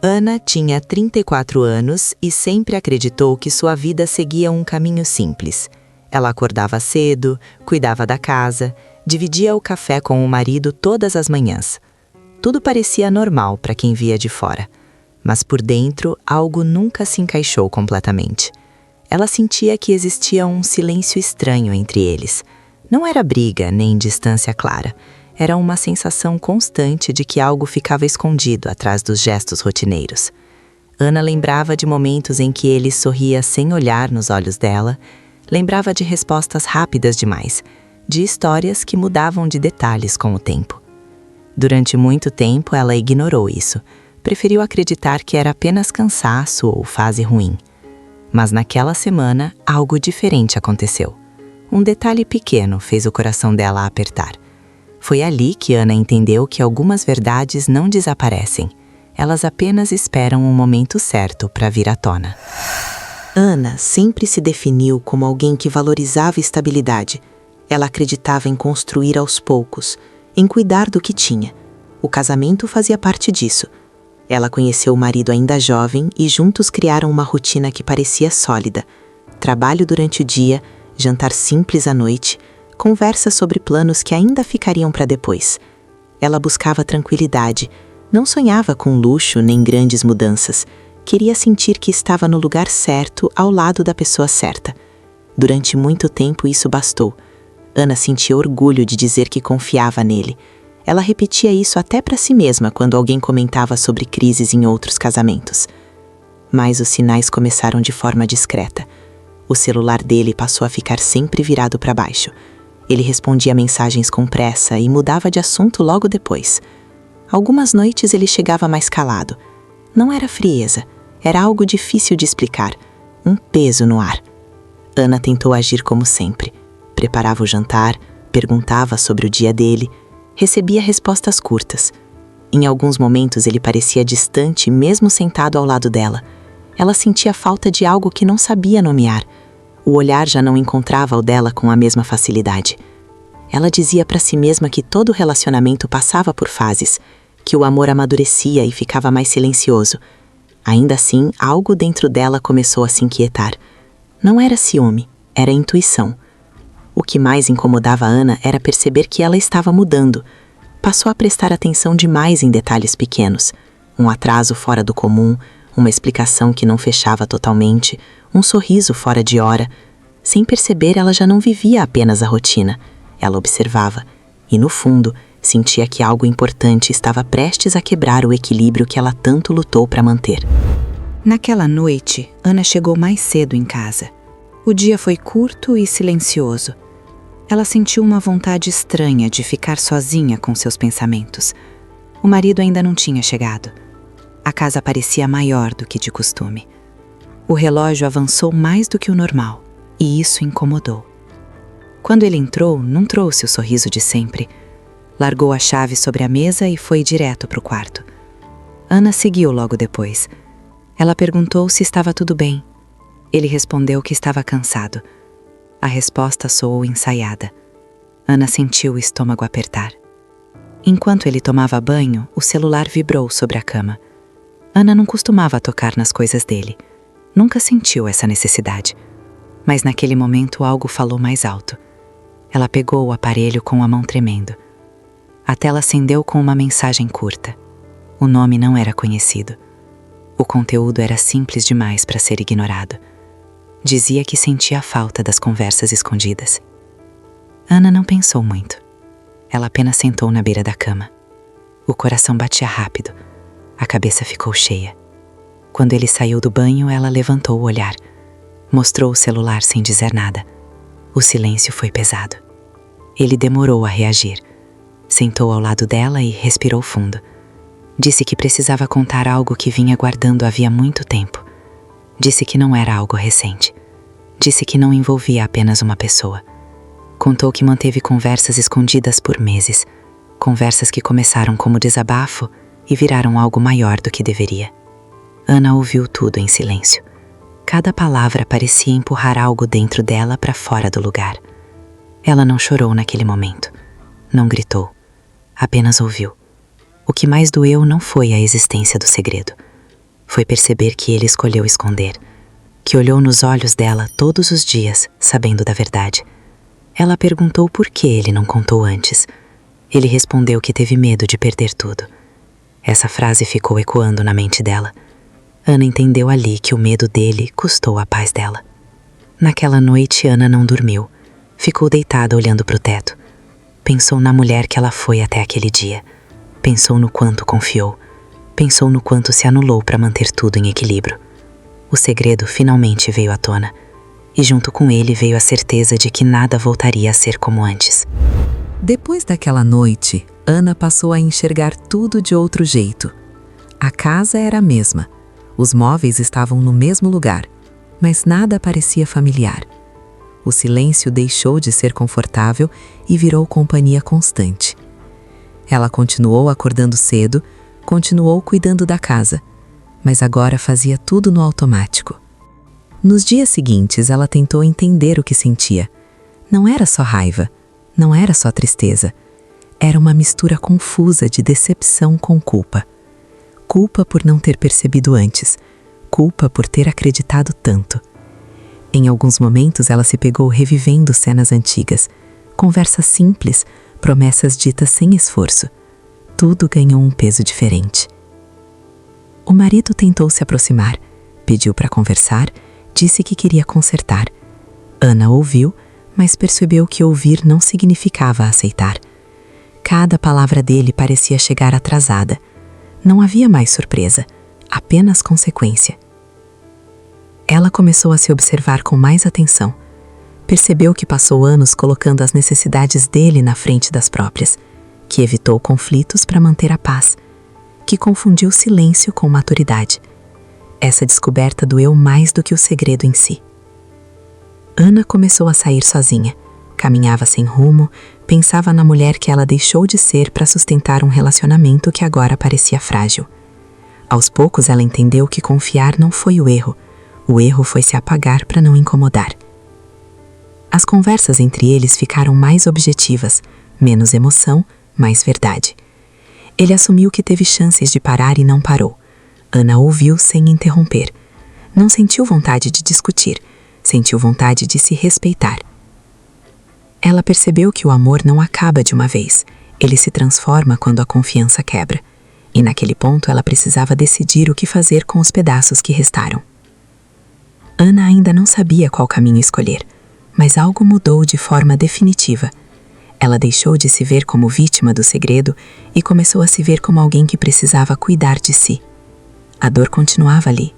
Ana tinha 34 anos e sempre acreditou que sua vida seguia um caminho simples. Ela acordava cedo, cuidava da casa, dividia o café com o marido todas as manhãs. Tudo parecia normal para quem via de fora, mas por dentro algo nunca se encaixou completamente. Ela sentia que existia um silêncio estranho entre eles. Não era briga nem distância clara. Era uma sensação constante de que algo ficava escondido atrás dos gestos rotineiros. Ana lembrava de momentos em que ele sorria sem olhar nos olhos dela, lembrava de respostas rápidas demais, de histórias que mudavam de detalhes com o tempo. Durante muito tempo ela ignorou isso, preferiu acreditar que era apenas cansaço ou fase ruim. Mas naquela semana algo diferente aconteceu. Um detalhe pequeno fez o coração dela apertar. Foi ali que Ana entendeu que algumas verdades não desaparecem. Elas apenas esperam um momento certo para vir à tona. Ana sempre se definiu como alguém que valorizava estabilidade. Ela acreditava em construir aos poucos, em cuidar do que tinha. O casamento fazia parte disso. Ela conheceu o marido ainda jovem e juntos criaram uma rotina que parecia sólida. Trabalho durante o dia, jantar simples à noite, conversas sobre planos que ainda ficariam para depois. Ela buscava tranquilidade, não sonhava com luxo nem grandes mudanças. Queria sentir que estava no lugar certo, ao lado da pessoa certa. Durante muito tempo isso bastou. Ana sentia orgulho de dizer que confiava nele. Ela repetia isso até para si mesma quando alguém comentava sobre crises em outros casamentos. Mas os sinais começaram de forma discreta. O celular dele passou a ficar sempre virado para baixo. Ele respondia mensagens com pressa e mudava de assunto logo depois. Algumas noites ele chegava mais calado. Não era frieza, era algo difícil de explicar. Um peso no ar. Ana tentou agir como sempre. Preparava o jantar, perguntava sobre o dia dele, recebia respostas curtas. Em alguns momentos ele parecia distante, mesmo sentado ao lado dela. Ela sentia falta de algo que não sabia nomear. O olhar já não encontrava o dela com a mesma facilidade. Ela dizia para si mesma que todo relacionamento passava por fases, que o amor amadurecia e ficava mais silencioso. Ainda assim, algo dentro dela começou a se inquietar. Não era ciúme, era intuição. O que mais incomodava Ana era perceber que ela estava mudando. Passou a prestar atenção demais em detalhes pequenos. Um atraso fora do comum, uma explicação que não fechava totalmente, um sorriso fora de hora. Sem perceber, ela já não vivia apenas a rotina. Ela observava e, no fundo, sentia que algo importante estava prestes a quebrar o equilíbrio que ela tanto lutou para manter. Naquela noite, Ana chegou mais cedo em casa. O dia foi curto e silencioso. Ela sentiu uma vontade estranha de ficar sozinha com seus pensamentos. O marido ainda não tinha chegado. A casa parecia maior do que de costume. O relógio avançou mais do que o normal, e isso incomodou. Quando ele entrou, não trouxe o sorriso de sempre. Largou a chave sobre a mesa e foi direto para o quarto. Ana seguiu logo depois. Ela perguntou se estava tudo bem. Ele respondeu que estava cansado. A resposta soou ensaiada. Ana sentiu o estômago apertar. Enquanto ele tomava banho, o celular vibrou sobre a cama. Ana não costumava tocar nas coisas dele. Nunca sentiu essa necessidade. Mas naquele momento algo falou mais alto. Ela pegou o aparelho com a mão tremendo. A tela acendeu com uma mensagem curta. O nome não era conhecido. O conteúdo era simples demais para ser ignorado. Dizia que sentia a falta das conversas escondidas. Ana não pensou muito. Ela apenas sentou na beira da cama. O coração batia rápido. A cabeça ficou cheia. Quando ele saiu do banho, ela levantou o olhar. Mostrou o celular sem dizer nada. O silêncio foi pesado. Ele demorou a reagir. Sentou ao lado dela e respirou fundo. Disse que precisava contar algo que vinha guardando havia muito tempo. Disse que não era algo recente. Disse que não envolvia apenas uma pessoa. Contou que manteve conversas escondidas por meses. Conversas que começaram como desabafo e viraram algo maior do que deveria. Ana ouviu tudo em silêncio. Cada palavra parecia empurrar algo dentro dela para fora do lugar. Ela não chorou naquele momento. Não gritou. Apenas ouviu. O que mais doeu não foi a existência do segredo. foi perceber que ele escolheu esconder, que olhou nos olhos dela todos os dias, sabendo da verdade. Ela perguntou por que ele não contou antes. Ele respondeu que teve medo de perder tudo. Essa frase ficou ecoando na mente dela. Ana entendeu ali que o medo dele custou a paz dela. Naquela noite, Ana não dormiu. Ficou deitada olhando para o teto. Pensou na mulher que ela foi até aquele dia. Pensou no quanto confiou. Pensou no quanto se anulou para manter tudo em equilíbrio. O segredo finalmente veio à tona. E junto com ele veio a certeza de que nada voltaria a ser como antes. Depois daquela noite, Ana passou a enxergar tudo de outro jeito. A casa era a mesma. Os móveis estavam no mesmo lugar, mas nada parecia familiar. O silêncio deixou de ser confortável e virou companhia constante. Ela continuou acordando cedo, continuou cuidando da casa, mas agora fazia tudo no automático. Nos dias seguintes, ela tentou entender o que sentia. Não era só raiva, não era só tristeza. Era uma mistura confusa de decepção com culpa. Culpa por não ter percebido antes, culpa por ter acreditado tanto. Em alguns momentos ela se pegou revivendo cenas antigas, conversas simples, promessas ditas sem esforço. Tudo ganhou um peso diferente. O marido tentou se aproximar, pediu para conversar, disse que queria consertar. Ana ouviu, mas percebeu que ouvir não significava aceitar. Cada palavra dele parecia chegar atrasada. Não havia mais surpresa, apenas consequência. Ela começou a se observar com mais atenção. Percebeu que passou anos colocando as necessidades dele na frente das próprias, que evitou conflitos para manter a paz, que confundiu silêncio com maturidade. Essa descoberta doeu mais do que o segredo em si. Ana começou a sair sozinha. Caminhava sem rumo, pensava na mulher que ela deixou de ser para sustentar um relacionamento que agora parecia frágil. Aos poucos ela entendeu que confiar não foi o erro. O erro foi se apagar para não incomodar. As conversas entre eles ficaram mais objetivas, menos emoção, mais verdade. Ele assumiu que teve chances de parar e não parou. Ana ouviu sem interromper. Não sentiu vontade de discutir, sentiu vontade de se respeitar. Ela percebeu que o amor não acaba de uma vez. Ele se transforma quando a confiança quebra. E naquele ponto ela precisava decidir o que fazer com os pedaços que restaram. Ana ainda não sabia qual caminho escolher, mas algo mudou de forma definitiva. Ela deixou de se ver como vítima do segredo e começou a se ver como alguém que precisava cuidar de si. A dor continuava ali,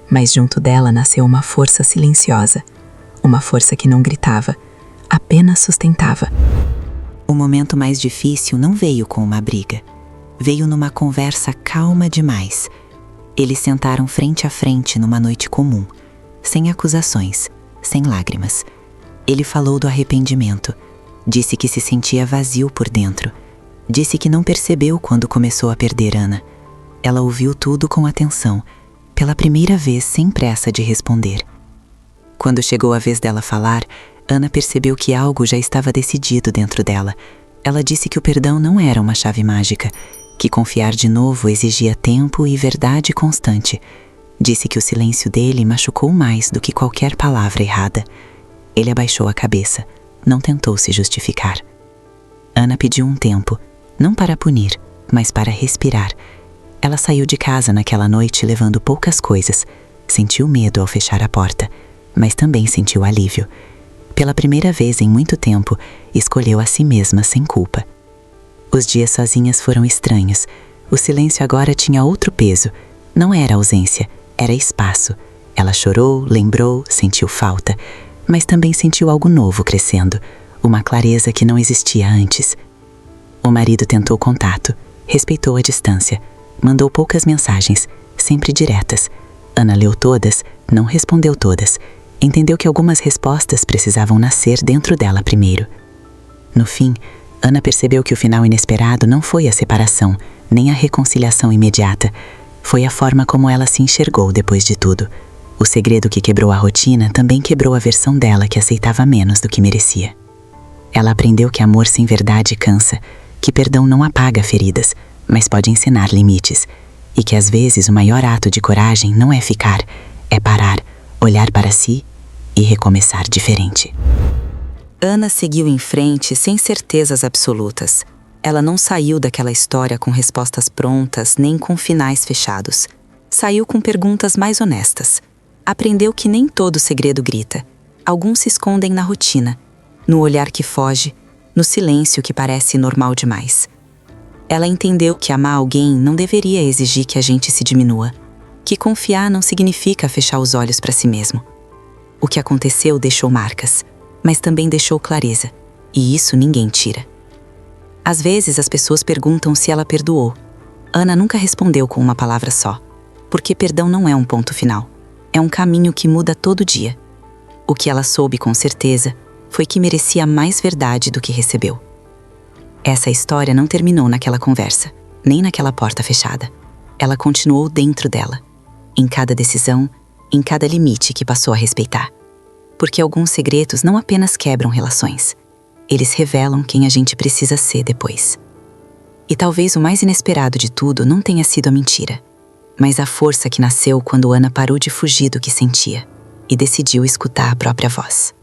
mas junto dela nasceu uma força silenciosa, uma força que não gritava, apenas sustentava. O momento mais difícil não veio com uma briga. Veio numa conversa calma demais. Eles sentaram frente a frente numa noite comum, sem acusações, sem lágrimas. Ele falou do arrependimento. Disse que se sentia vazio por dentro. Disse que não percebeu quando começou a perder Ana. Ela ouviu tudo com atenção, pela primeira vez sem pressa de responder. Quando chegou a vez dela falar, Ana percebeu que algo já estava decidido dentro dela. Ela disse que o perdão não era uma chave mágica, que confiar de novo exigia tempo e verdade constante. Disse que o silêncio dele machucou mais do que qualquer palavra errada. Ele abaixou a cabeça, não tentou se justificar. Ana pediu um tempo, não para punir, mas para respirar. Ela saiu de casa naquela noite levando poucas coisas. Sentiu medo ao fechar a porta, mas também sentiu alívio. Pela primeira vez em muito tempo, escolheu a si mesma sem culpa. Os dias sozinhas foram estranhos. O silêncio agora tinha outro peso. Não era ausência, era espaço. Ela chorou, lembrou, sentiu falta, mas também sentiu algo novo crescendo, uma clareza que não existia antes. O marido tentou contato, respeitou a distância, mandou poucas mensagens, sempre diretas. Ana leu todas, não respondeu todas. Entendeu que algumas respostas precisavam nascer dentro dela primeiro. No fim, Ana percebeu que o final inesperado não foi a separação, nem a reconciliação imediata. Foi a forma como ela se enxergou depois de tudo. O segredo que quebrou a rotina também quebrou a versão dela que aceitava menos do que merecia. Ela aprendeu que amor sem verdade cansa, que perdão não apaga feridas, mas pode ensinar limites, e que às vezes o maior ato de coragem não é ficar, é parar, olhar para si e recomeçar diferente. Ana seguiu em frente sem certezas absolutas. Ela não saiu daquela história com respostas prontas nem com finais fechados. Saiu com perguntas mais honestas. Aprendeu que nem todo segredo grita. Alguns se escondem na rotina, no olhar que foge, no silêncio que parece normal demais. Ela entendeu que amar alguém não deveria exigir que a gente se diminua, que confiar não significa fechar os olhos para si mesmo. O que aconteceu deixou marcas, mas também deixou clareza, e isso ninguém tira. Às vezes as pessoas perguntam se ela perdoou. Ana nunca respondeu com uma palavra só, porque perdão não é um ponto final, é um caminho que muda todo dia. O que ela soube com certeza foi que merecia mais verdade do que recebeu. Essa história não terminou naquela conversa, nem naquela porta fechada. Ela continuou dentro dela, em cada decisão, em cada limite que passou a respeitar. Porque alguns segredos não apenas quebram relações, eles revelam quem a gente precisa ser depois. E talvez o mais inesperado de tudo não tenha sido a mentira, mas a força que nasceu quando Ana parou de fugir do que sentia e decidiu escutar a própria voz.